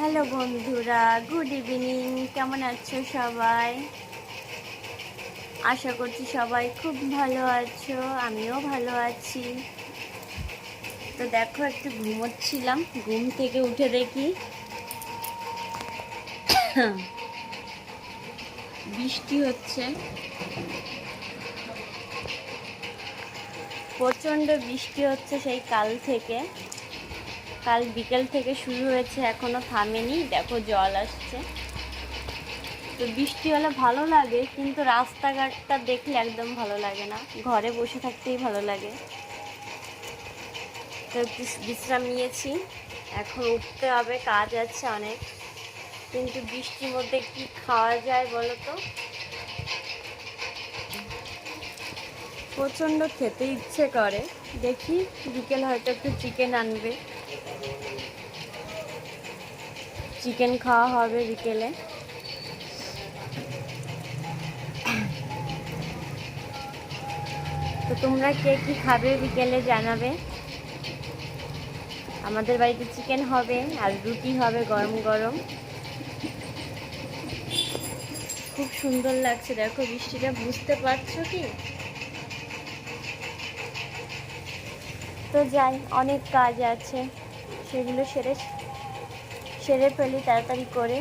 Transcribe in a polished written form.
Hello বন্ধুরা, good evening. কেমন আছো সবাই? আশা করছি সবাই খুব ভালো আছো, আমিও ভালো আছি। তো দেখো, একটু ঘুমোচ্ছিলাম, ঘুম থেকে উঠে দেখি বৃষ্টি হচ্ছে, প্রচণ্ড বৃষ্টি হচ্ছে সেই কাল থেকে। কাল বিকেল থেকে শুরু হয়েছে, এখনো থামেনি। দেখো জল আসছে। তো বৃষ্টি হলে ভালো লাগে, কিন্তু রাস্তাঘাটটা দেখলে একদম ভালো লাগে না, ঘরে বসে থাকতেই ভালো লাগে। তো একটু বিশ্রাম নিয়েছি, এখন উঠতে হবে, কাজ আছে অনেক। কিন্তু বৃষ্টির মধ্যে কি খাওয়া যায় বলো তো? প্রচণ্ড খেতে ইচ্ছে করে। দেখি বিকেল হয়তো একটু চিকেন আনবে, চিকেন খাওয়া হবে বিকেলে। তো তোমরা কে কি খাবে বিকেলে জানাবে। আমাদের বাড়িতে চিকেন হবে আর রুটি হবে গরম গরম। খুব সুন্দর লাগছে, দেখো বৃষ্টিটা, বুঝতে পারছো কি? তো যাই, অনেক কাজ আছে, সেগুলো সেরে সেরে ফেলি তাড়াতাড়ি করে।